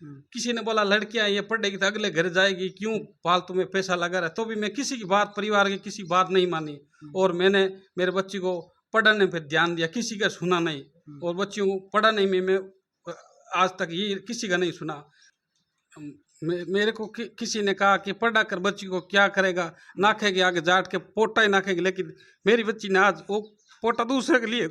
किसी ने बोला लड़कियां ये पढ़ेगी तो अगले घर जाएगी, क्यों फालतू में पैसा लगा रहा है, तो भी मैं किसी की बात, परिवार की किसी बात नहीं मानी और मैंने मेरे बच्ची को पढ़ाने पे ध्यान दिया, किसी का सुना नहीं। और बच्चियों को पढ़ाने में मैं आज तक ये किसी का नहीं सुना। मेरे को किसी ने कहा कि पढ़ा कर बच्ची को क्या करेगा, नाखेगी आगे जाट के पोटा ही नाखेगी, लेकिन मेरी बच्ची ने आज वो पोटा दूसरे के लिए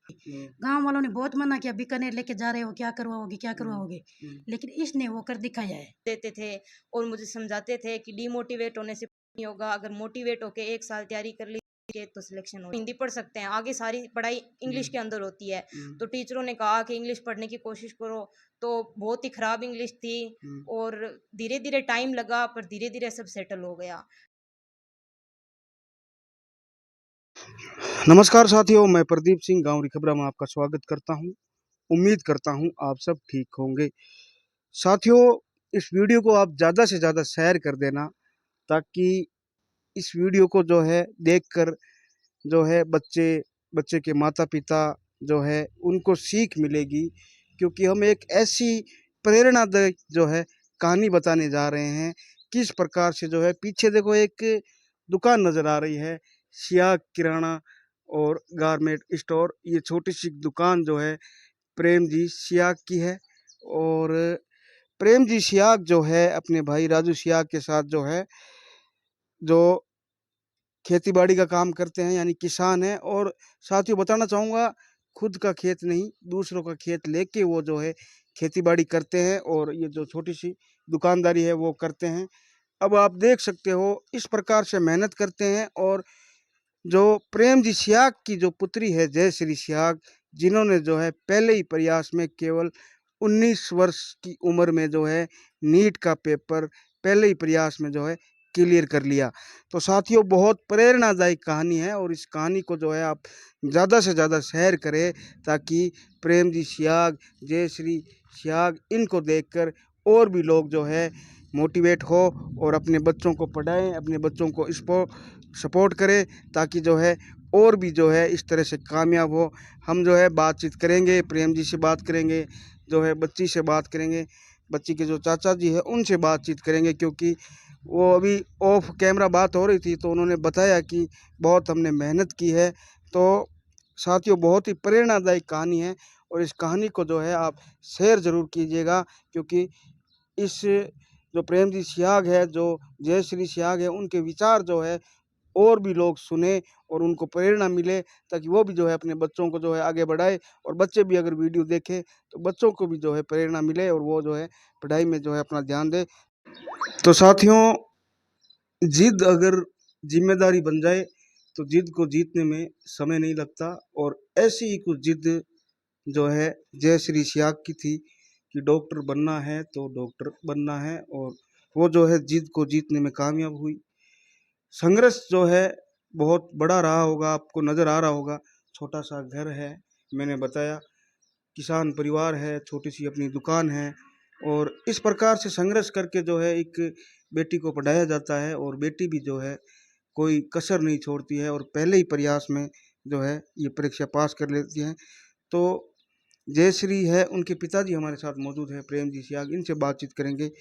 गांव वालों ने बहुत मना किया, बीकानेर लेके जा रहे हो, क्या करवाओगे क्या करवाओगे, लेकिन इसने वो कर दिखाया है। देते थे और मुझे समझाते थे कि डिमोटिवेट होने से नहीं होगा, अगर मोटिवेट होके 1 साल तैयारी कर ली तो सिलेक्शन हो, हिंदी पढ़ सकते हैं, आगे सारी पढ़ाई इंग्लिश के अंदर होती है। तो टीचरों ने कहा कि इंग्लिश पढ़ने की कोशिश करो, तो बहुत ही खराब इंग्लिश थी और धीरे धीरे टाइम लगा, पर धीरे धीरे सब सेटल हो गया। नमस्कार साथियों, मैं प्रदीप सिंह गांव खबरा में आपका स्वागत करता हूं। उम्मीद करता हूं आप सब ठीक होंगे। साथियों, इस वीडियो को आप ज़्यादा से ज़्यादा शेयर कर देना, ताकि इस वीडियो को जो है देखकर जो है बच्चे के माता पिता जो है उनको सीख मिलेगी, क्योंकि हम एक ऐसी प्रेरणादायक जो है कहानी बताने जा रहे हैं। किस प्रकार से जो है, पीछे देखो एक दुकान नज़र आ रही है, सियाग किराना और गारमेंट स्टोर। ये छोटी सी दुकान जो है प्रेम जी सियाग की है। और प्रेम जी सियाग जो है अपने भाई राजू सियाग के साथ जो है, जो खेती बाड़ी का काम करते हैं, यानी किसान हैं। और साथियों बताना चाहूँगा, खुद का खेत नहीं, दूसरों का खेत लेके वो जो है खेती बाड़ी करते हैं और ये जो छोटी सी दुकानदारी है वो करते हैं। अब आप देख सकते हो इस प्रकार से मेहनत करते हैं। और जो प्रेम जी सियाग की जो पुत्री है जयश्री सियाग, जिन्होंने जो है पहले ही प्रयास में केवल 19 वर्ष की उम्र में जो है नीट का पेपर पहले ही प्रयास में जो है क्लियर कर लिया। तो साथियों, बहुत प्रेरणादायक कहानी है और इस कहानी को जो है आप ज़्यादा से ज़्यादा शेयर करें, ताकि प्रेम जी सियाग, जयश्री सियाग, इनको देखकर और भी लोग जो है मोटिवेट हो और अपने बच्चों को पढ़ाएं, अपने बच्चों को इसको सपोर्ट करें, ताकि जो है और भी जो है इस तरह से कामयाब हो। हम जो है बातचीत करेंगे, प्रेम जी से बात करेंगे, जो है बच्ची से बात करेंगे, बच्ची के जो चाचा जी है उनसे बातचीत करेंगे, क्योंकि वो अभी ऑफ कैमरा बात हो रही थी तो उन्होंने बताया कि बहुत हमने मेहनत की है। तो साथियों, बहुत ही प्रेरणादायक कहानी है और इस कहानी को जो है आप शेयर ज़रूर कीजिएगा, क्योंकि इस जो प्रेम जी सियाग है, जो जयश्री सियाग है, उनके विचार जो है और भी लोग सुने और उनको प्रेरणा मिले, ताकि वो भी जो है अपने बच्चों को जो है आगे बढ़ाए और बच्चे भी अगर वीडियो देखें तो बच्चों को भी जो है प्रेरणा मिले और वो जो है पढ़ाई में जो है अपना ध्यान दे। तो साथियों, जिद अगर जिम्मेदारी बन जाए तो जिद को जीतने में समय नहीं लगता। और ऐसी ही कुछ जिद जो है जयश्री सियाग की थी कि डॉक्टर बनना है तो डॉक्टर बनना है, और वो जो है जिद को जीतने में कामयाब हुई। संघर्ष जो है बहुत बड़ा रहा होगा, आपको नज़र आ रहा होगा। छोटा सा घर है, मैंने बताया, किसान परिवार है, छोटी सी अपनी दुकान है, और इस प्रकार से संघर्ष करके जो है एक बेटी को पढ़ाया जाता है और बेटी भी जो है कोई कसर नहीं छोड़ती है और पहले ही प्रयास में जो है ये परीक्षा पास कर लेती हैं। तो जयश्री है, उनके पिताजी हमारे साथ मौजूद है, प्रेम जी सियाग, इनसे बातचीत करेंगे।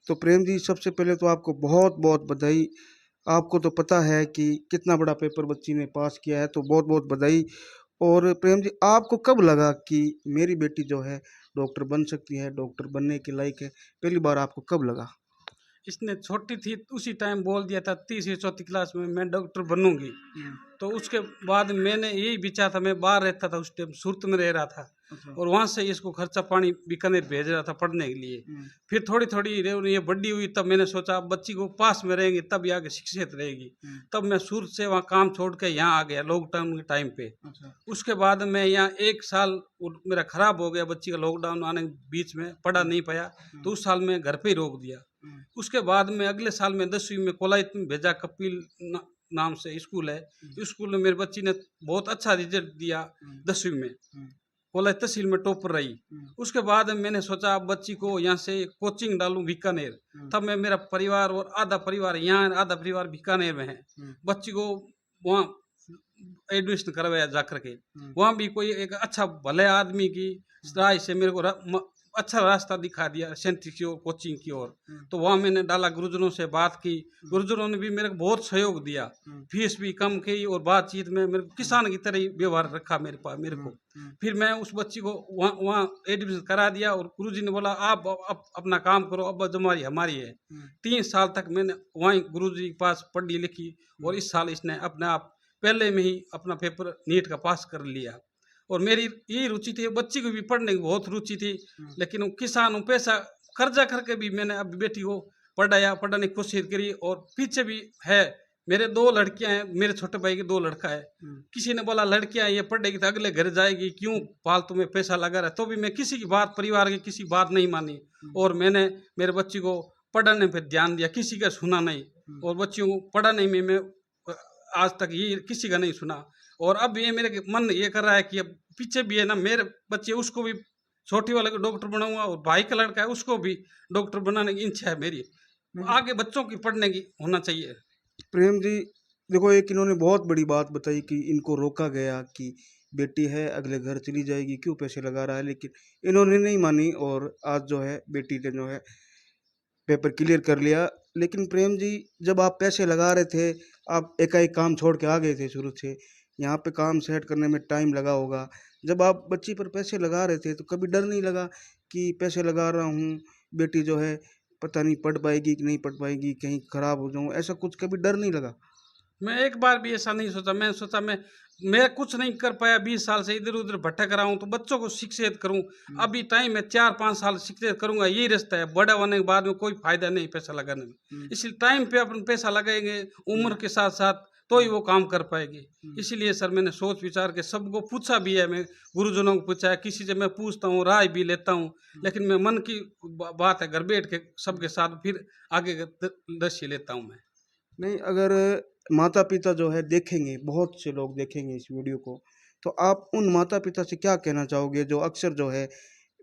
तो प्रेम जी, सबसे पहले तो आपको बहुत बहुत बधाई। आपको तो पता है कि कितना बड़ा पेपर बच्ची ने पास किया है, तो बहुत बहुत बधाई। और प्रेम जी, आपको कब लगा कि मेरी बेटी जो है डॉक्टर बन सकती है, डॉक्टर बनने के लायक है? पहली बार आपको कब लगा? इसने छोटी थी उसी टाइम बोल दिया था, तीसरी चौथी क्लास में मैं डॉक्टर बनूंगी। तो उसके बाद मैंने यही विचार था, मैं बाहर रहता था उस टाइम, सूरत में रह रहा था और वहाँ से इसको खर्चा पानी बीकानेर भेज रहा था पढ़ने के लिए। फिर थोड़ी थोड़ी ये बड़ी हुई, तब मैंने सोचा अब बच्ची को पास में रहेंगी तब ये आगे शिक्षित रहेगी। तब मैं सूरत से वहाँ काम छोड़ के यहाँ आ गया लॉकडाउन के टाइम पे। उसके बाद मैं यहाँ 1 साल मेरा खराब हो गया, बच्ची का लॉकडाउन आने के बीच में पढ़ा नहीं पाया, तो उस साल में घर पे ही रोक दिया। उसके बाद में अगले साल में 10वीं में कोलायत में भेजा, कपिल नाम से स्कूल है। स्कूल में मेरी बच्ची ने बहुत अच्छा रिजल्ट दिया, 10वीं में कोलायत तहसील में टॉपर रही। उसके बाद मैंने सोचा अब बच्ची को यहाँ से कोचिंग डालूं बीकानेर। तब मैं, मेरा परिवार और आधा परिवार यहाँ, आधा परिवार बीकानेर में है, बच्ची को वहाँ एडमिशन करवाया जा करके। वहाँ भी कोई एक अच्छा भले आदमी की राय से मेरे को अच्छा रास्ता दिखा दिया सेंट्री की ओर, कोचिंग की ओर। तो वहाँ मैंने डाला, गुरुजनों से बात की, गुरुजनों ने भी मेरे को बहुत सहयोग दिया, फीस भी कम की और बातचीत में मेरे को किसान की तरह ही व्यवहार रखा मेरे पास मेरे को। फिर मैं उस बच्ची को वहाँ वहाँ एडमिशन करा दिया और गुरुजी ने बोला आप अपना काम करो, अब जिम्मेवारी हमारी है। 3 साल तक मैंने वहीं गुरुजी के पास पढ़ी लिखी और इस साल इसने अपने आप पहले में ही अपना पेपर नीट का पास कर लिया। और मेरी यही रुचि थी, बच्ची को भी पढ़ने की बहुत रुचि थी, लेकिन वो किसान हूँ, पैसा कर्जा करके भी मैंने अब बेटी को पढ़ाने की कोशिश करी। और पीछे भी है, मेरे 2 लड़कियां हैं, मेरे छोटे भाई के 2 लड़का है। किसी ने बोला लड़कियां ये पढ़ेगी तो अगले घर जाएगी, क्यों फालतू में पैसा लगा रहा है, तो भी मैं किसी की बात, परिवार की किसी बात नहीं मानी और मैंने मेरे बच्ची को पढ़ाने पर ध्यान दिया, किसी का सुना नहीं। और बच्चियों को पढ़ाने में मैं आज तक ये किसी का नहीं सुना। और अब ये मेरे मन ये कर रहा है कि अब पीछे भी है ना मेरे बच्चे, उसको भी छोटी वाले को डॉक्टर बनाऊंगा और भाई का लड़का है उसको भी डॉक्टर बनाने की इच्छा है मेरी। आगे बच्चों की पढ़ने की होना चाहिए। प्रेम जी, देखो एक इन्होंने बहुत बड़ी बात बताई कि इनको रोका गया कि बेटी है अगले घर चली जाएगी, क्यों पैसे लगा रहा है, लेकिन इन्होंने नहीं मानी और आज जो है बेटी ने जो है पेपर क्लियर कर लिया। लेकिन प्रेम जी, जब आप पैसे लगा रहे थे, आप एकाएक काम छोड़ के आ गए थे शुरू से, यहाँ पे काम सेट करने में टाइम लगा होगा। जब आप बच्ची पर पैसे लगा रहे थे तो कभी डर नहीं लगा कि पैसे लगा रहा हूँ, बेटी जो है पता नहीं पढ़ पाएगी कि नहीं पढ़ पाएगी, कहीं खराब हो जाऊँ, ऐसा कुछ कभी डर नहीं लगा? मैं एक बार भी ऐसा नहीं सोचा। मैं सोचा मैं कुछ नहीं कर पाया, 20 साल से इधर उधर भटक रहा हूँ, तो बच्चों को शिक्षित करूँ। अभी टाइम है, 4-5 साल शिक्षित करूंगा, यही रास्ता है। बड़ा होने के बाद में कोई फायदा नहीं पैसा लगाने में, इसलिए टाइम पे अपन पैसा लगाएंगे उम्र के साथ साथ, तो ही वो काम कर पाएगी। इसीलिए सर मैंने सोच विचार के सबको पूछा भी है, मैं गुरुजनों को पूछा है, किसी से मैं पूछता हूँ, राय भी लेता हूँ, लेकिन मैं मन की बात है, घर बैठ के सबके साथ फिर आगे दृश्य लेता हूँ मैं। नहीं, अगर माता पिता जो है देखेंगे, बहुत से लोग देखेंगे इस वीडियो को, तो आप उन माता पिता से क्या कहना चाहोगे जो अक्सर जो है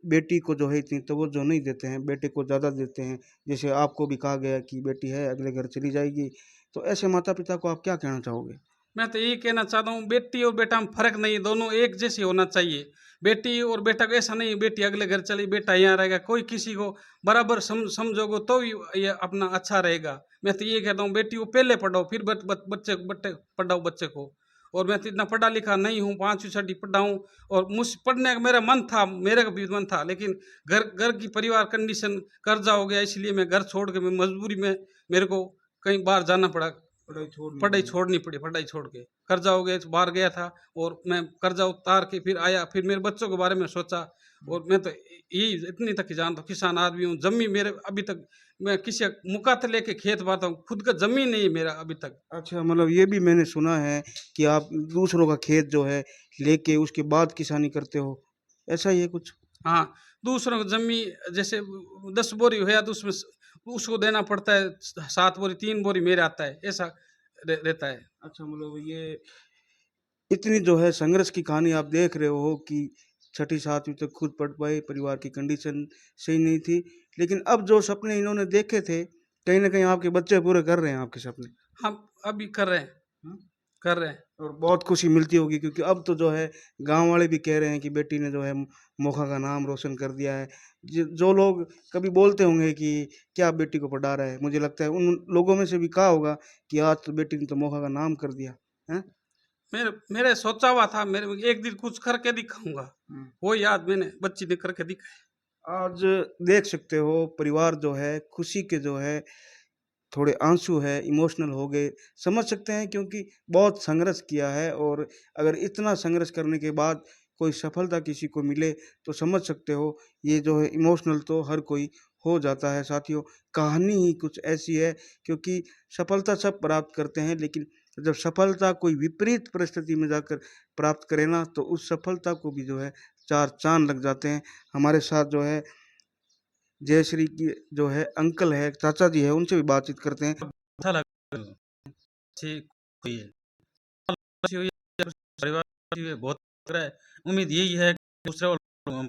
बेटी को जो है इतनी तवज्जो नहीं देते हैं, बेटे को ज़्यादा देते हैं? जैसे आपको भी कहा गया कि बेटी है अगले घर चली जाएगी, तो ऐसे माता पिता को आप क्या कहना चाहोगे? मैं तो यही कहना चाहता हूँ, बेटी और बेटा में फर्क नहीं, दोनों एक जैसे होना चाहिए। बेटी और बेटा को ऐसा नहीं बेटी अगले घर चली बेटा यहाँ रहेगा, कोई किसी को बराबर समझोगे तो ही ये अपना अच्छा रहेगा। मैं तो ये कहता हूँ बेटी को पहले पढ़ाओ, फिर बच्चे पढ़ाओ बच्चे को। और मैं तो इतना पढ़ा लिखा नहीं हूँ, 5वीं 6वीं पढ़ा हूँ, और मुझ पढ़ने का मेरा मन था, मेरे का भी मन था, लेकिन घर की परिवार कंडीशन कर्जा हो गया, इसलिए मैं घर छोड़ के, मैं मजबूरी में मेरे को कहीं बाहर जाना पड़ा, पढ़ाई छोड़नी पड़ी, पढ़ाई छोड़ के कर्जा हो गया, बाहर गया था और मैं कर्जा उतार के फिर आया, फिर मेरे बच्चों के बारे में सोचा। और मैं तो यही इतनी तक ही जानता हूँ, किसान आदमी हूँ, जमीन मेरे अभी तक, मैं किसी मुकाते लेके खेत बाता हूँ, खुद का जमीन नहीं है मेरा अभी तक। अच्छा, मतलब ये भी मैंने सुना है कि आप दूसरों का खेत जो है लेके उसके बाद किसानी करते हो, ऐसा ही है कुछ? हाँ, दूसरों की जमीन जैसे 10 बोरी हुआ तो उसमें उसको देना पड़ता है 7 बोरी, 3 बोरी मेरे आता है, ऐसा रहता है। अच्छा, मतलब ये इतनी जो है संघर्ष की कहानी आप देख रहे हो कि 6ठी 7वीं तक खुद पढ़ पाए, परिवार की कंडीशन सही नहीं थी, लेकिन अब जो सपने इन्होंने देखे थे, कहीं न कहीं आपके बच्चे पूरे कर रहे हैं आपके सपने। हम अभी कर रहे हैं, हाँ? कर रहे हैं। और बहुत खुशी मिलती होगी क्योंकि अब तो जो है गाँव वाले भी कह रहे हैं कि बेटी ने जो है मोखा का नाम रोशन कर दिया है। जो लोग कभी बोलते होंगे कि क्या बेटी को पढ़ा रहा है, मुझे लगता है उन लोगों में से भी कहा होगा कि आज तो बेटी ने तो मोखा का नाम कर दिया, हैं? मेरे सोचा हुआ था, मेरे एक दिन कुछ करके दिखाऊंगा, वही आज मैंने बच्ची ने करके दिखाया। आज देख सकते हो परिवार जो है खुशी के जो है थोड़े आंसू है, इमोशनल हो गए, समझ सकते हैं क्योंकि बहुत संघर्ष किया है और अगर इतना संघर्ष करने के बाद कोई सफलता किसी को मिले तो समझ सकते हो ये जो है इमोशनल तो हर कोई हो जाता है साथियों। कहानी ही कुछ ऐसी है क्योंकि सफलता सब प्राप्त करते हैं, लेकिन जब सफलता कोई विपरीत परिस्थिति में जाकर प्राप्त करे ना तो उस सफलता को भी जो है 4 चाँद लग जाते हैं। हमारे साथ जो है जयश्री की जो है अंकल है, चाचा जी है, उनसे भी बातचीत करते हैं। अच्छा लगा, अच्छी हुई है, अच्छी हुई है, परिवार अच्छी हुई है, बहुत लग रहा है। उम्मीद यही है कि दूसरे वालों को हम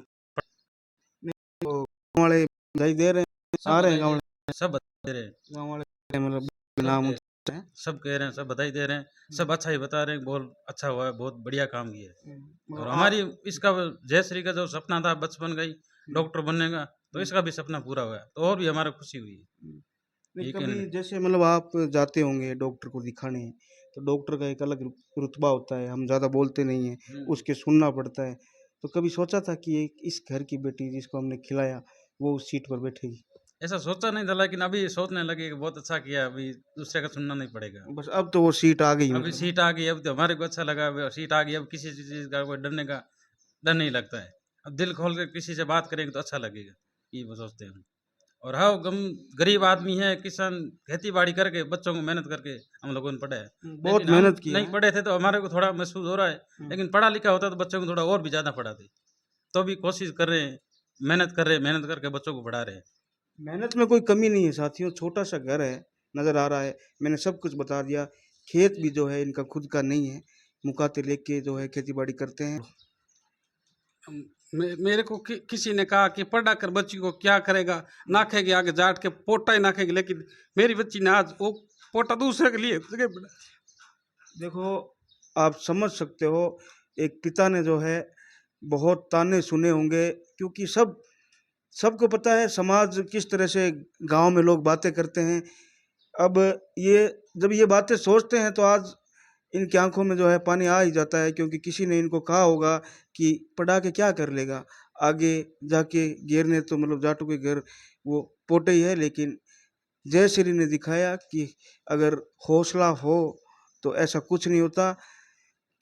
तो गाँव वाले बधाई दे रहे हैं, सब आ रहे हैं गाँव बधाई वाले, सब बता दे रहे हैं, गाँव वाले मतलब सब नाम कह ऊँचा है। सब कह रहे हैं, सब बधाई दे रहे हैं, सब अच्छा ही बता रहे हैं, बहुत अच्छा हुआ है, बहुत बढ़िया काम किया है। मतलब और हमारी इसका जयश्री का जो सपना था बचपन का ही डॉक्टर बनने का, तो इसका भी सपना पूरा हुआ, तो और भी हमारा खुशी हुई। नहीं, ये कभी कहने जैसे मतलब आप जाते होंगे डॉक्टर को दिखाने, तो डॉक्टर का एक अलग रुतबा होता है, हम ज़्यादा बोलते नहीं हैं, उसके सुनना पड़ता है। तो कभी सोचा था कि एक इस घर की बेटी जिसको हमने खिलाया वो उस सीट पर बैठेगी? ऐसा सोचा नहीं था, लेकिन अभी सोचने लगे कि बहुत अच्छा किया, अभी दूसरे का सुनना नहीं पड़ेगा। बस अब तो वो सीट आ गई अभी मतलब। सीट आ गई, अब तो हमारे को अच्छा लगा, अब सीट आ गई, अब किसी चीज़ का कोई डर नहीं लगता है। अब दिल खोल के किसी से बात करेंगे तो अच्छा लगेगा, ये वो सोचते हैं हम। और हाँ, गम गरीब आदमी है, किसान, खेती बाड़ी करके बच्चों को मेहनत करके हम लोगों ने पढ़ा है। बहुत लेकिन हम मेहनत किया नहीं है। पढ़े थे तो हमारे को थोड़ा महसूस हो रहा है, लेकिन पढ़ा लिखा होता तो बच्चों को थोड़ा और भी ज़्यादा पढ़ाते। तो भी कोशिश कर रहे हैं, मेहनत कर रहे हैं, मेहनत करके बच्चों को पढ़ा रहे हैं। मेहनत में कोई कमी नहीं है साथियों, छोटा सा घर है, नज़र आ रहा है, मैंने सब कुछ बता दिया। खेत भी जो है इनका खुद का नहीं है, मुकाते लेके जो है खेती बाड़ी करते हैं। मेरे को किसी ने कहा कि पढ़ा कर बच्ची को क्या करेगा, नाखेगी आगे जाट के पोटा ही नाखेगी, लेकिन मेरी बच्ची ने आज वो पोटा दूसरे के लिए जगह बना। देखो, आप समझ सकते हो, एक पिता ने जो है बहुत ताने सुने होंगे, क्योंकि सबको पता है समाज किस तरह से गांव में लोग बातें करते हैं। अब ये जब ये बातें सोचते हैं तो आज इनकी आंखों में जो है पानी आ ही जाता है, क्योंकि किसी ने इनको कहा होगा कि पढ़ा के क्या कर लेगा, आगे जाके गिरने तो मतलब जाटों के घर वो पोटे ही है। लेकिन जय श्री ने दिखाया कि अगर हौसला हो तो ऐसा कुछ नहीं होता।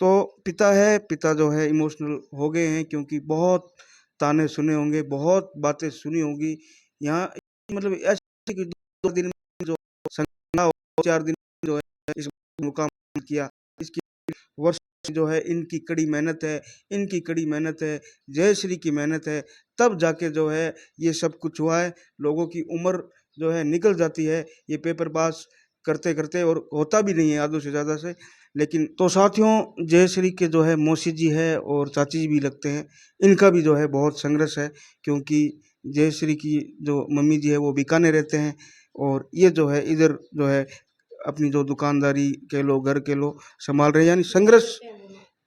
तो पिता है, पिता जो है इमोशनल हो गए हैं, क्योंकि बहुत ताने सुने होंगे, बहुत बातें सुनी होगी। यहाँ मतलब ऐसे कि 2 दिन में जो संज्ञा हो, 4 दिन में जो है इस मुकाम किया, इसकी वर्ष जो है इनकी कड़ी मेहनत है, इनकी कड़ी मेहनत है, जय श्री की मेहनत है, तब जाके जो है ये सब कुछ हुआ है। लोगों की उम्र जो है निकल जाती है ये पेपर पास करते करते, और होता भी नहीं है आधों से ज़्यादा से। लेकिन तो साथियों, जयश्री के जो है मौसी जी है और चाची जी भी लगते हैं, इनका भी जो है बहुत संघर्ष है, क्योंकि जयश्री की जो मम्मी जी है वो बीकानेर रहते हैं, और ये जो है इधर जो है अपनी जो दुकानदारी कह लो, घर कह लो, संभाल रहे हैं। यानी संघर्ष,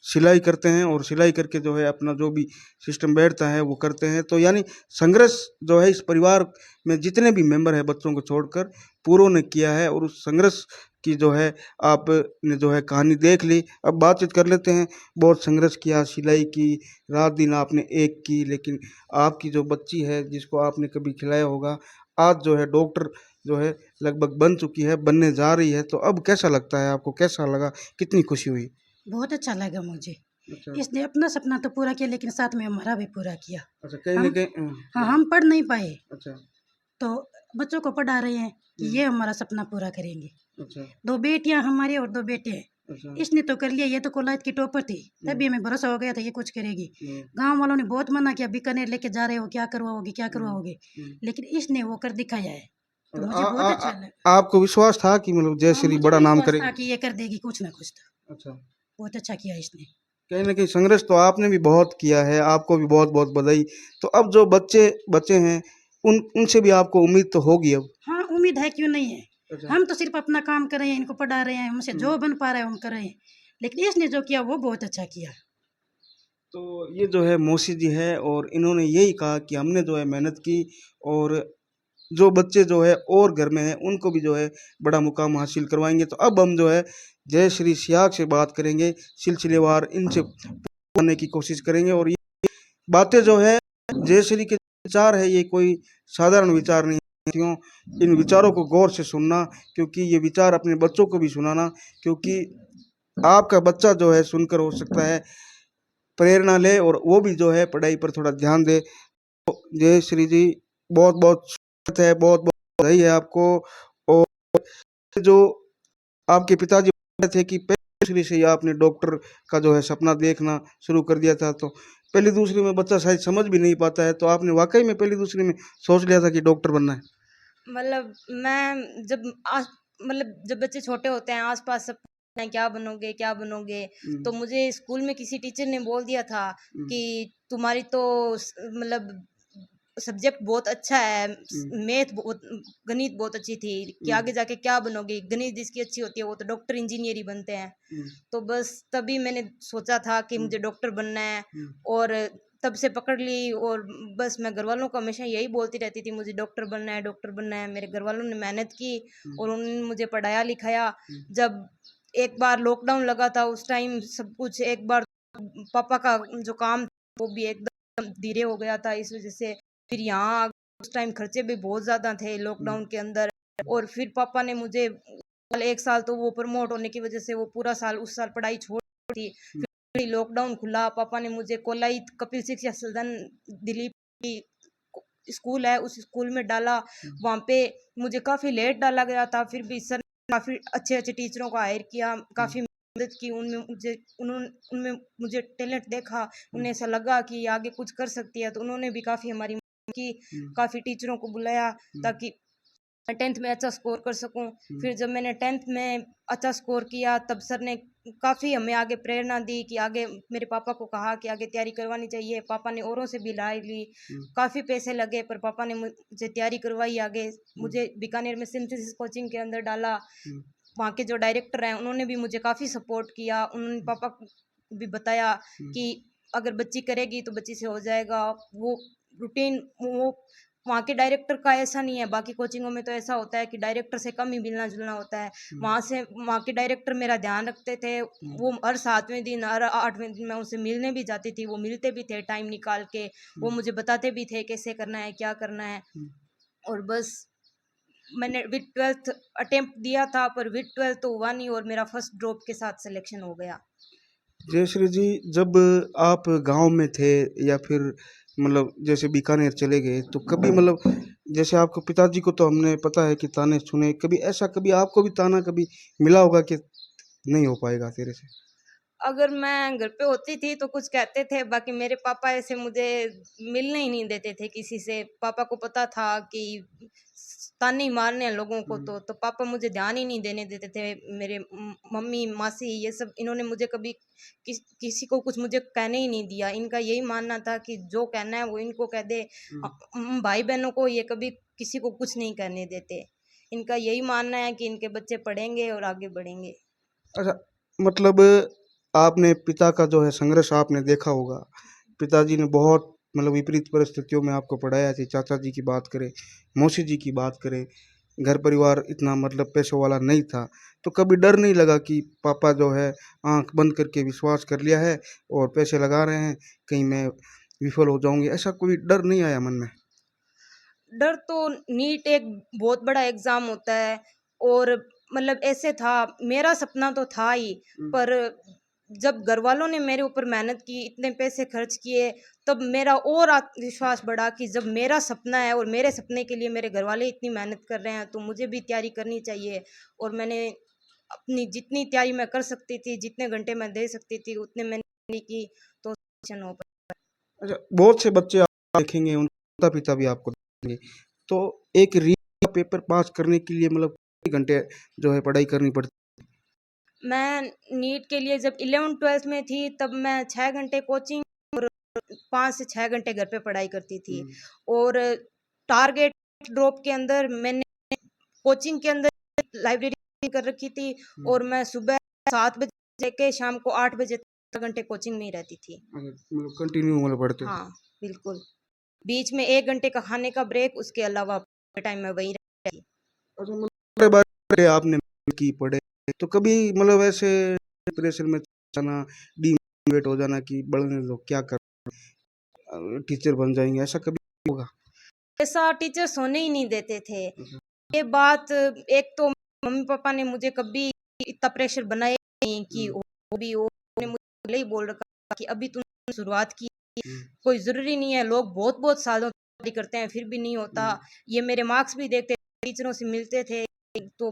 सिलाई करते हैं और सिलाई करके जो है अपना जो भी सिस्टम बैठता है वो करते हैं। तो यानी संघर्ष जो है इस परिवार में जितने भी मेंबर हैं बच्चों को छोड़कर पूरों ने किया है, और उस संघर्ष की जो है आपने जो है कहानी देख ली। अब बातचीत कर लेते हैं। बहुत संघर्ष किया, सिलाई की, रात दिन आपने एक की, लेकिन आपकी जो बच्ची है जिसको आपने कभी खिलाया होगा, आज जो है डॉक्टर जो है लगभग बन चुकी है, बनने जा रही है। तो अब कैसा लगता है आपको, कैसा लगा, कितनी खुशी हुई? बहुत अच्छा लगा मुझे। अच्छा। इसने अपना सपना तो पूरा किया, लेकिन साथ में हमारा भी पूरा किया। अच्छा, कहीं न हम कहीं हाँ, हम पढ़ नहीं पाए अच्छा, तो बच्चों को पढ़ा रहे हैं कि ये हमारा सपना पूरा करेंगे। अच्छा, 2 बेटियां हमारी और 2 बेटे हैं। अच्छा। इसने तो कर लिया, ये तो कोलायत की टॉपर थी, तभी हमें भरोसा हो गया था ये कुछ करेगी। गांव वालों ने बहुत मना किया, बीकानेर लेके जा रहे हो, क्या करवाओगे क्या करवाओगे, लेकिन इसने वो कर दिखाया है, तो और मुझे बहुत अच्छा लगा। आपको विश्वास था कि मतलब हाँ, जयश्री मुझे बड़ा नाम विश्वास था करेगी? कि ये कर देगी कुछ ना कुछ तो। अच्छा। बहुत अच्छा किया इसने। कहीं न कहीं संघर्ष तो आपने भी बहुत किया है, आपको भी बहुत-बहुत बधाई। तो अब जो बच्चे बचे हैं, उनसे भी आपको उम्मीद तो होगी अब? हाँ, उम्मीद है, क्यों नहीं है। अच्छा। हम तो सिर्फ अपना काम कर रहे हैं, इनको पढ़ा रहे हैं, हमसे जो बन पा रहा है हम कर रहे हैं, लेकिन इसने जो किया वो बहुत अच्छा किया। तो ये जो है मौसी जी है, और इन्होंने यही कहा कि हमने जो है मेहनत की, और जो बच्चे जो है और घर में हैं उनको भी जो है बड़ा मुकाम हासिल करवाएँगे। तो अब हम जो है जय श्री सियाग से बात करेंगे, सिलसिलेवार इनसे जानने की कोशिश करेंगे। और ये बातें जो है जय श्री के विचार है, ये कोई साधारण विचार नहीं है। क्यों, इन विचारों को गौर से सुनना, क्योंकि ये विचार अपने बच्चों को भी सुनाना, क्योंकि आपका बच्चा जो है सुनकर हो सकता है प्रेरणा ले, और वो भी जो है पढ़ाई पर थोड़ा ध्यान दे। जय श्री जी, बहुत-बहुत स्वागत है, बहुत-बहुत बधाई है आपको। और जो आपके पिताजी बता रहे थे कि पहली दूसरी से ही आपने डॉक्टर का जो है सपना देखना शुरू कर दिया था, तो पहली दूसरी में बच्चा शायद समझ भी नहीं पाता है, तो आपने वाक़ई में पहली दूसरी में सोच लिया था कि डॉक्टर बनना है? मतलब मैं जब आस मतलब जब बच्चे छोटे होते हैं आस-पास सब पूछते हैं क्या बनोगे? तो मुझे स्कूल में किसी टीचर ने बोल दिया था कि तुम्हारी तो मतलब सब्जेक्ट बहुत अच्छा है, मैथ बहुत, गणित बहुत अच्छी थी कि आगे जाके क्या बनोगे? गणित जिसकी अच्छी होती है वो तो डॉक्टर इंजीनियर ही बनते हैं। तो बस तभी मैंने सोचा था कि मुझे डॉक्टर बनना है, और तब से पकड़ ली। और बस मैं घर वालों को हमेशा यही बोलती रहती थी, मुझे डॉक्टर बनना है, डॉक्टर बनना है। मेरे घर वालों ने मेहनत की और उन्होंने मुझे पढ़ाया लिखाया। जब एक बार लॉकडाउन लगा था उस टाइम सब कुछ, एक बार पापा का जो काम वो भी एकदम धीरे हो गया था इस वजह से। फिर यहाँ उस टाइम खर्चे भी बहुत ज़्यादा थे लॉकडाउन के अंदर। और फिर पापा ने मुझे एक साल तो वो प्रमोट होने की वजह से वो पूरा साल उस साल पढ़ाई छोड़ दी। फिर लॉकडाउन खुला, पापा ने मुझे कोलाई कपिल शिक्षा सदन दिल्ली की स्कूल है उस स्कूल में डाला। वहाँ पे मुझे काफ़ी लेट डाला गया था, फिर भी सर ने काफ़ी अच्छे अच्छे टीचरों को हायर किया, काफ़ी मदद की। उनमें मुझे टैलेंट देखा, उन्हें ऐसा लगा कि आगे कुछ कर सकती है, तो उन्होंने भी काफ़ी हमारी मदद की। काफ़ी टीचरों को बुलाया ताकि मैं 10th में अच्छा स्कोर कर सकूं। फिर जब मैंने 10th में अच्छा स्कोर किया तब सर ने काफ़ी हमें आगे प्रेरणा दी कि आगे, मेरे पापा को कहा कि आगे तैयारी करवानी चाहिए। पापा ने औरों से भी राय ली, काफ़ी पैसे लगे पर पापा ने मुझे तैयारी करवाई। आगे मुझे बीकानेर में सिंथेसिस कोचिंग के अंदर डाला। वहाँ के जो डायरेक्टर हैं उन्होंने भी मुझे काफ़ी सपोर्ट किया। उन्होंने पापा को भी बताया कि अगर बच्ची करेगी तो बच्ची से हो जाएगा। वो रूटीन वो वहाँ के डायरेक्टर का ऐसा नहीं है, बाकी कोचिंगों में तो ऐसा होता है कि डायरेक्टर से कम ही मिलना जुलना होता है। वहाँ के डायरेक्टर मेरा ध्यान रखते थे। वो हर 7वें दिन हर 8वें दिन मैं उनसे मिलने भी जाती थी, वो मिलते भी थे टाइम निकाल के। वो मुझे बताते भी थे कैसे करना है, क्या करना है। और बस मैंने विद 12th अटेम्प्ट दिया था, पर विद 12th तो हुआ नहीं और मेरा फर्स्ट ड्रॉप के साथ सिलेक्शन हो गया। जयश्री जी, जब आप गांव में थे या फिर मतलब जैसे बीकानेर चले गए, तो कभी मतलब जैसे आपको पिताजी को तो हमने पता है कि ताने सुने, कभी ऐसा कभी आपको भी ताना कभी मिला होगा कि नहीं हो पाएगा तेरे से? अगर मैं घर पे होती थी तो कुछ कहते थे, बाकी मेरे पापा ऐसे मुझे मिलने ही नहीं देते थे किसी से। पापा को पता था कि ताने ही मारने हैं लोगों को, तो पापा मुझे ध्यान ही नहीं देने देते थे। मेरे मम्मी मासी ये सब इन्होंने मुझे कभी किसी को कुछ मुझे कहने ही नहीं दिया। इनका यही मानना था कि जो कहना है वो इनको कह दे। भाई बहनों को ये कभी किसी को कुछ नहीं कहने देते। इनका यही मानना है कि इनके बच्चे पढ़ेंगे और आगे बढ़ेंगे। अच्छा, मतलब आपने पिता का जो है संघर्ष आपने देखा होगा। पिताजी ने बहुत मतलब विपरीत परिस्थितियों में आपको पढ़ाया, थी चाचा जी की बात करें, मौसी जी की बात करें, घर परिवार इतना मतलब पैसों वाला नहीं था। तो कभी डर नहीं लगा कि पापा जो है आंख बंद करके विश्वास कर लिया है और पैसे लगा रहे हैं, कहीं मैं विफल हो जाऊंगी, ऐसा कोई डर नहीं आया मन में? डर तो, नीट एक बहुत बड़ा एग्जाम होता है और मतलब ऐसे था, मेरा सपना तो था ही, पर जब घर वालों ने मेरे ऊपर मेहनत की, इतने पैसे खर्च किए, तब मेरा और आत्मविश्वास बढ़ा कि जब मेरा सपना है और मेरे सपने के लिए मेरे घर वाले इतनी मेहनत कर रहे हैं तो मुझे भी तैयारी करनी चाहिए। और मैंने अपनी जितनी तैयारी मैं कर सकती थी, जितने घंटे मैं दे सकती थी उतने मैंने की, तो सिलेक्शन हो पाया। अच्छा, बहुत से बच्चे आप देखेंगे उनके माता पिता भी आपको देखेंगे, तो एक री का पेपर पास करने के लिए मतलब कितने घंटे जो है पढ़ाई करनी पड़ती? मैं नीट के लिए जब 11th-12th में थी तब मैं 6 घंटे कोचिंग और 5 से 6 घंटे घर पे पढ़ाई करती थी। और टारगेट ड्रॉप के अंदर मैंने कोचिंग के अंदर लाइब्रेरी कर रखी थी और मैं सुबह 7 बजे लेके शाम को 8 बजे तक घंटे कोचिंग में ही रहती थी। मतलब कंटिन्यू मतलब पढ़ते थे? हाँ, बिल्कुल। बीच में 1 घंटे का खाने का ब्रेक, उसके अलावा टाइम में वही रहती थी। अच्छा, मतलब बड़े बारे आपने की पढ़े, तो कभी मतलब ऐसे डिप्रेशन में जाना, डिमोटिवेट हो जाना कि बढ़ने दो क्या कर, टीचर बन जाएंगे, ऐसा कभी होगा? ऐसा टीचर्स होने ही नहीं देते थे। अच्छा। ये बात, एक तो मम्मी पापा ने मुझे कभी इतना प्रेशर बनाया नहीं कि हम्म, वो भी वो, उन्होंने मुझे पहले ही बोल रखा कि अभी तुमने शुरुआत की, हम्म, कोई ज़रूरी नहीं है, लोग बहुत बहुत सालों तैयारी करते हैं फिर भी नहीं होता। ये मेरे मार्क्स भी देखते थे, टीचरों से मिलते थे तो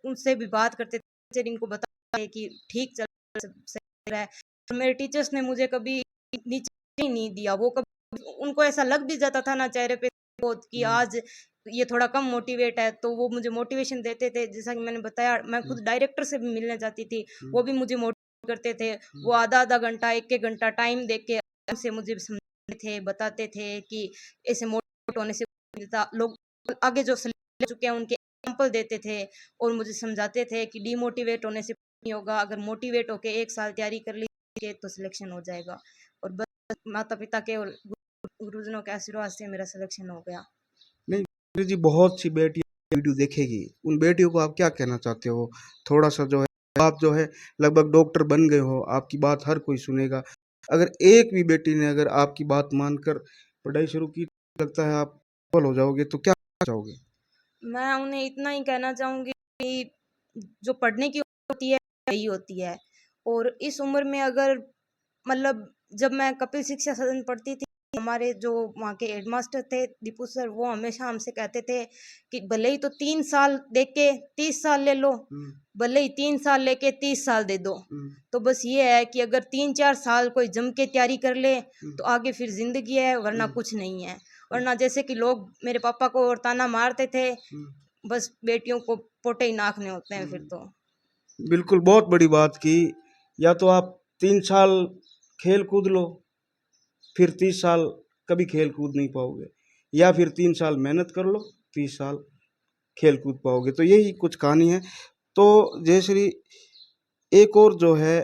उनसे भी बात करते थे, टीचर इनको बताते कि ठीक चल रहा है। तो मेरे टीचर्स ने मुझे कभी नीचे ही नहीं दिया। वो कभी उनको ऐसा लग भी जाता था ना चेहरे पे बहुत कि आज ये थोड़ा कम मोटिवेट है, तो वो मुझे मोटिवेशन देते थे। जैसा कि मैंने बताया, मैं खुद डायरेक्टर से भी मिलने जाती थी, वो भी मुझे मोटिवेट करते थे। वो आधा आधा घंटा, एक एक घंटा टाइम दे के से मुझे समझाते थे, बताते थे कि ऐसे मोटिवेट होने से मिलता। लोग आगे जो ले चुके हैं उनके एग्जाम्पल देते थे और मुझे समझाते थे कि डीमोटिवेट होने से नहीं होगा, अगर मोटिवेट होके एक साल तैयारी कर लीजिए तो सिलेक्शन हो जाएगा। और बस माता पिता के और गुरुजनों के आशीर्वाद से मेरा सिलेक्शन हो गया। नहीं मीरा जी, बहुत सी बेटियां वीडियो देखेगी, उन बेटियों को आप क्या कहना चाहते हो? थोड़ा सा जो है, आप जो है लगभग डॉक्टर बन गए हो, आपकी बात हर कोई सुनेगा। अगर एक भी बेटी ने अगर आपकी बात मानकर पढ़ाई शुरू की, लगता है आप सफल हो जाओगे, तो क्या चाहोगे? मैं उन्हें इतना ही कहना चाहूँगी कि जो पढ़ने की उम्र होती है यही होती है, और इस उम्र में अगर मतलब जब मैं कपिल शिक्षा सदन पढ़ती थी, हमारे जो वहाँ के हेडमास्टर थे दीपू सर, वो हमेशा हमसे कहते थे कि भले ही तो 3 साल दे के 30 साल ले लो, हम्म, भले ही 3 साल लेके 30 साल दे दो। हम्म, तो बस ये है कि अगर 3-4 साल कोई जम के तैयारी कर ले हम्म, तो आगे फिर जिंदगी है, वरना हम्म, कुछ नहीं है। वरना जैसे कि लोग मेरे पापा को और ताना मारते थे, हम्म, बस बेटियों को पोटे ही नाकने होते हैं फिर हम्म। तो। बिल्कुल, बहुत बड़ी बात की। या तो आप 3 साल खेल कूद लो, फिर 30 साल कभी खेल कूद नहीं पाओगे, या फिर 3 साल मेहनत कर लो, 30 साल खेल कूद पाओगे। तो यही कुछ कहानी है। तो जयश्री, एक और जो है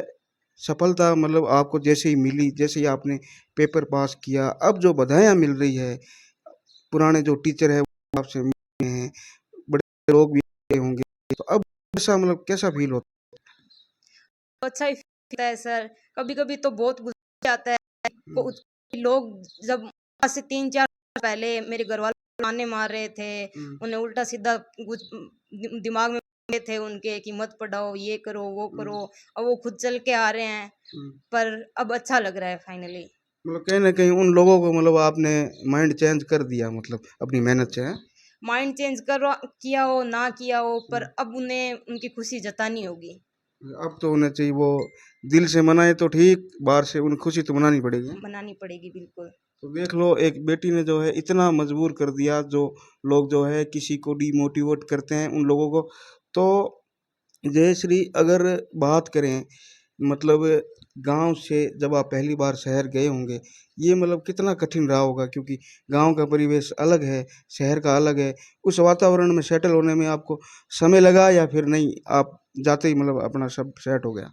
सफलता मतलब आपको जैसे ही मिली, जैसे ही आपने पेपर पास किया, अब जो बधाइयाँ मिल रही है, पुराने जो टीचर है वो आपसे मिले हैं, बड़े लोग भी आए होंगे, तो अब कैसा मतलब कैसा फील होता तो अच्छा ही होता है सर, कभी कभी तो बहुत गुस्सा आता है। है? लोग जब आज से 3-4 पहले मेरे घर वाले ताने मार रहे थे, हम्म, उन्हें उल्टा सीधा कुछ दिमाग में बैठे थे उनके कि मत पढ़ाओ, ये करो वो हम्म, करो, और वो खुद चल के आ रहे हैं। हम्म। पर अब अच्छा लग रहा है फाइनली। मतलब कहीं ना कहीं उन लोगों को मतलब आपने माइंड चेंज कर दिया, मतलब अपनी मेहनत से, हैं? माइंड चेंज कर किया हो ना किया हो, पर हम्म। अब उन्हें उनकी खुशी जतानी होगी, अब तो होना चाहिए वो, दिल से मनाए तो ठीक, बाहर से उन्हें खुशी तो मनानी पड़ेगी। मनानी पड़ेगी बिल्कुल। तो देख लो, एक बेटी ने जो है इतना मजबूर कर दिया, जो लोग जो है किसी को डिमोटिवेट करते हैं उन लोगों को। तो जयश्री, अगर बात करें मतलब गांव से जब आप पहली बार शहर गए होंगे, ये मतलब कितना कठिन रहा होगा, क्योंकि गांव का परिवेश अलग है, शहर का अलग है। उस वातावरण में सेटल होने में आपको समय लगा, या फिर नहीं, आप जाते ही मतलब अपना सब सेट हो गया?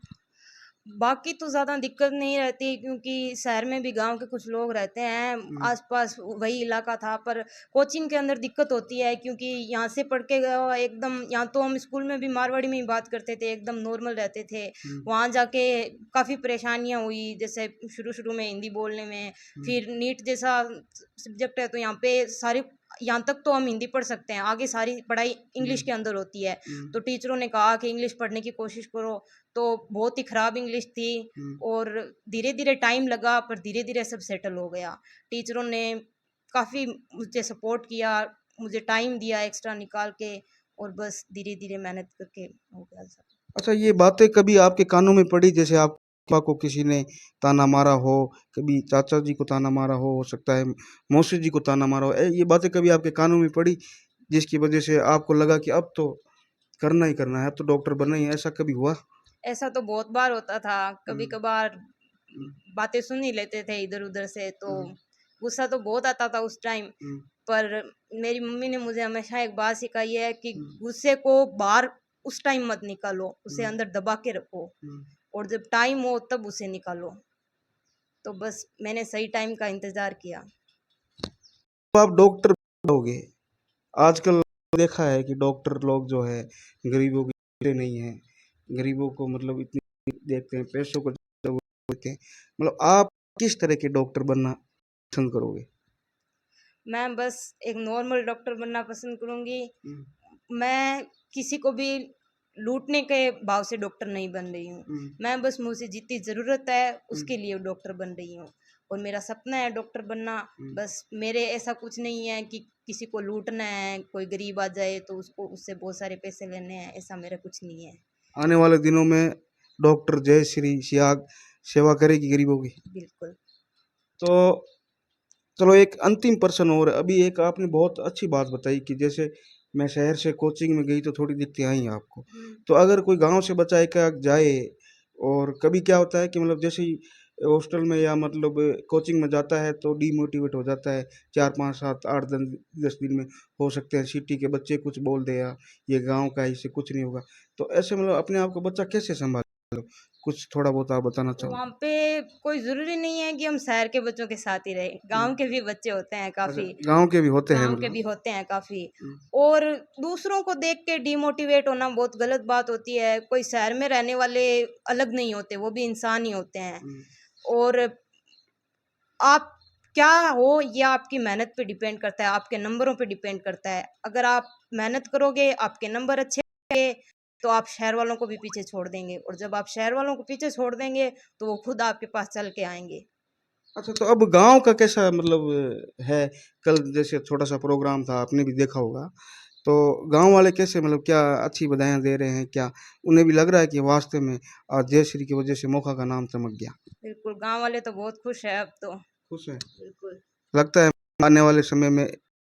बाकी तो ज़्यादा दिक्कत नहीं रहती, क्योंकि शहर में भी गांव के कुछ लोग रहते हैं, हम्म, आसपास वही इलाका था। पर कोचिंग के अंदर दिक्कत होती है, क्योंकि यहाँ से पढ़ के गया हुआ एकदम, यहाँ तो हम स्कूल में भी मारवाड़ी में ही बात करते थे, एकदम नॉर्मल रहते थे। हम्म, वहाँ जाके काफ़ी परेशानियाँ हुई, जैसे शुरू शुरू में हिंदी बोलने में। हम्म, फिर नीट जैसा सब्जेक्ट है, तो यहाँ पे सारी, यहाँ तक तो हम हिंदी पढ़ सकते हैं, आगे सारी पढ़ाई इंग्लिश हम्म, के अंदर होती है। हम्म, तो टीचरों ने कहा कि इंग्लिश पढ़ने की कोशिश करो। तो बहुत ही ख़राब इंग्लिश थी, हम्म। और धीरे धीरे टाइम लगा, पर धीरे धीरे सब सेटल हो गया। टीचरों ने काफ़ी मुझे सपोर्ट किया, मुझे टाइम दिया एक्स्ट्रा निकाल के, और बस धीरे धीरे मेहनत करके हो गया सब। अच्छा, ये बातें कभी आपके कानों में पड़ी, जैसे आप पापा को किसी ने ताना मारा हो, कभी चाचा जी को ताना मारा हो सकता है मौसी जी को ताना मारा हो, ये बातें कभी आपके कानों में पड़ी, जिसकी वजह से आपको लगा कि अब तो करना ही करना है, अब तो डॉक्टर बनना ही है, ऐसा कभी हुआ? ऐसा तो बहुत बार होता था, कभी हम्म, कभार हम्म, बातें सुन ही लेते थे इधर उधर से, तो हम्म, गुस्सा तो बहुत आता था उस टाइम। हम्म, पर मेरी मम्मी ने मुझे हमेशा एक बात सिखाई है कि हम्म, गुस्से को बाहर उस टाइम मत निकालो, उसे हम्म, अंदर दबा के रखो, हम्म। और जब टाइम हो तब उसे निकालो। तो बस मैंने सही टाइम का इंतजार किया। तो आप डॉक्टर होगे, आजकल देखा है कि डॉक्टर लोग जो है गरीबों के लिए नहीं है, गरीबों को मतलब इतनी देखते हैं, पैसों को देते हैं। मतलब आप किस तरह के डॉक्टर बनना पसंद करोगे? मैं बस एक नॉर्मल डॉक्टर बनना पसंद करूंगी। हम्म, मैं किसी को भी लूटने के भाव से डॉक्टर नहीं बन रही हूँ। हम्म, मैं बस मुझे जितनी ज़रूरत है हम्म, उसके लिए डॉक्टर बन रही हूँ, और मेरा सपना है डॉक्टर बनना। हम्म। बस मेरे ऐसा कुछ नहीं है कि किसी को लूटना है, कोई गरीब आ जाए तो उसको उससे बहुत सारे पैसे लेने हैं, ऐसा मेरा कुछ नहीं है। आने वाले दिनों में डॉक्टर जयश्री सियाग सेवा करेगी गरीबों की। बिल्कुल। तो चलो, एक अंतिम प्रश्न और। अभी एक आपने बहुत अच्छी बात बताई कि जैसे मैं शहर से कोचिंग में गई तो थोड़ी दिक्कतें आई आपको। तो अगर कोई गांव से बच्चा एक जाए, और कभी क्या होता है कि मतलब जैसे ही हॉस्टल में या मतलब कोचिंग में जाता है तो डीमोटिवेट हो जाता है, 4 5 7 8 10 दिन में हो सकते हैं सिटी के बच्चे कुछ बोल दे, या ये गांव का है, इससे कुछ नहीं होगा। तो ऐसे मतलब अपने आप को बच्चा कैसे संभाले? कुछ थोड़ा बहुत आप बताना चाहो? वहाँ पे कोई जरूरी नहीं है कि हम शहर के बच्चों के साथ ही रहे, गांव के भी बच्चे होते हैं काफी, गांव के भी होते हैं गांव के मतलब? भी होते हैं काफी। हम्म, और दूसरों को देख के डिमोटिवेट होना बहुत गलत बात होती है। कोई शहर में रहने वाले अलग नहीं होते, वो भी इंसान ही होते हैं। हम्म, और आप क्या हो ये आपकी मेहनत पे डिपेंड करता है, आपके नंबरों पे डिपेंड करता है। अगर आप मेहनत करोगे, आपके नंबर अच्छे होंगे, तो आप शहर वालों को भी पीछे छोड़ देंगे, और जब आप शहर वालों को पीछे छोड़ देंगे तो वो खुद आपके पास चल के आएंगे। अच्छा, तो अब गांव का कैसा मतलब है? कल जैसे छोटा सा प्रोग्राम था, आपने भी देखा होगा, तो गांव वाले कैसे मतलब क्या अच्छी बधाइयां दे रहे हैं क्या? उन्हें भी लग रहा है कि वास्तव में आज जयश्री की वजह से मौका का नाम चमक गया? बिल्कुल, गांव वाले तो बहुत खुश है अब तो। खुश है? बिल्कुल। लगता है आने वाले समय में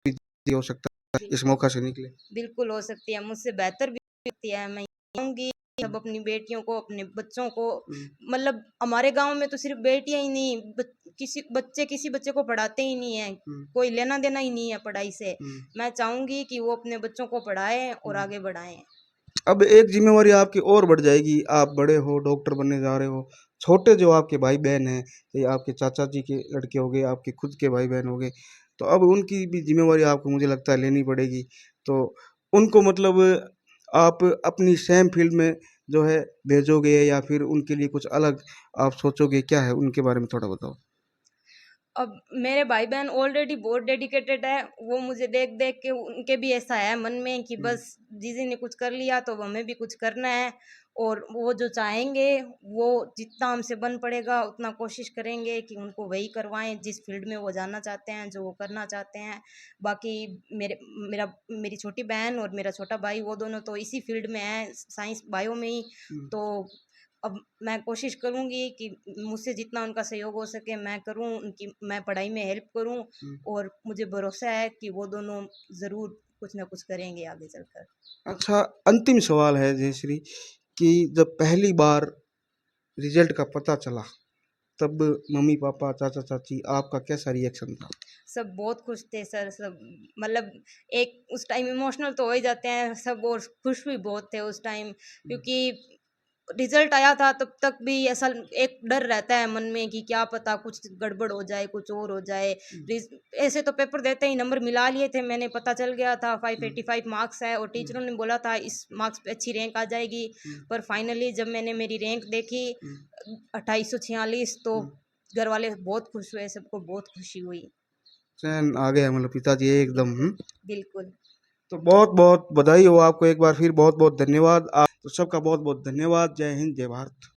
भी हो सकता है इस बिल्कुल मौका से निकले। बिल्कुल हो सकती है, मुझसे बेहतर भी हो सकती है। मैं चाहूंगी सब अपनी बेटियों को, अपने बच्चों को, हम्म, मतलब हमारे गांव में तो सिर्फ बेटियां ही नहीं, किसी बच्चे को पढ़ाते ही नहीं है, हम्म, कोई लेना देना ही नहीं है पढ़ाई से। हम्म, मैं चाहूंगी कि वो अपने बच्चों को पढ़ाएं और हम्म। आगे बढ़ाएं। अब एक जिम्मेवारी आपकी और बढ़ जाएगी, आप बड़े हो, डॉक्टर बनने जा रहे हो। छोटे जो आपके भाई बहन हैं, ये आपके चाचा जी के लड़के हो गए, आपके खुद के भाई बहन हो गए, तो अब उनकी भी जिम्मेवारी आपको मुझे लगता है लेनी पड़ेगी। तो उनको मतलब आप अपनी सेम फील्ड में जो है भेजोगे या फिर उनके लिए कुछ अलग आप सोचोगे, क्या है उनके बारे में थोड़ा बताओ? अब मेरे भाई बहन ऑलरेडी बहुत डेडिकेटेड है, वो मुझे देख देख के उनके भी ऐसा है मन में कि हम्म, बस जीजी ने कुछ कर लिया तो अब हमें भी कुछ करना है। और वो जो चाहेंगे वो जितना हमसे बन पड़ेगा उतना कोशिश करेंगे कि उनको वही करवाएं जिस फील्ड में वो जाना चाहते हैं, जो वो करना चाहते हैं। बाकी मेरी छोटी बहन और मेरा छोटा भाई वो दोनों तो इसी फील्ड में हैं, साइंस बायो में ही। हम्म, तो अब मैं कोशिश करूंगी कि मुझसे जितना उनका सहयोग हो सके मैं करूं, उनकी मैं पढ़ाई में हेल्प करूं। हम्म। और मुझे भरोसा है कि वो दोनों ज़रूर कुछ ना कुछ करेंगे आगे चलकर। अच्छा, अंतिम सवाल है जयश्री, कि जब पहली बार रिजल्ट का पता चला, तब मम्मी पापा चाचा चाची आपका कैसा रिएक्शन था? सब बहुत खुश थे सर, सब मतलब एक उस टाइम इमोशनल तो हो ही जाते हैं सब, और खुश भी बहुत थे उस टाइम, क्योंकि रिजल्ट आया था तब तक भी ऐसा एक डर रहता है मन में कि क्या पता कुछ गड़बड़ हो जाए, कुछ और हो जाए। ऐसे तो पेपर देते ही नंबर मिला लिए थे मैंने, पता चल गया था 585 मार्क्स है, और टीचरों ने बोला था इस मार्क्स पे अच्छी रैंक आ जाएगी। पर फाइनली जब मैंने मेरी रैंक देखी 2846, तो घर वाले बहुत खुश हुए, सबको बहुत खुशी हुई। चैन आ गया मतलब पिताजी एकदम। बिल्कुल। तो बहुत बहुत बधाई हो आपको एक बार फिर, बहुत बहुत धन्यवाद आप तो सबका, बहुत बहुत धन्यवाद। जय हिंद, जय भारत।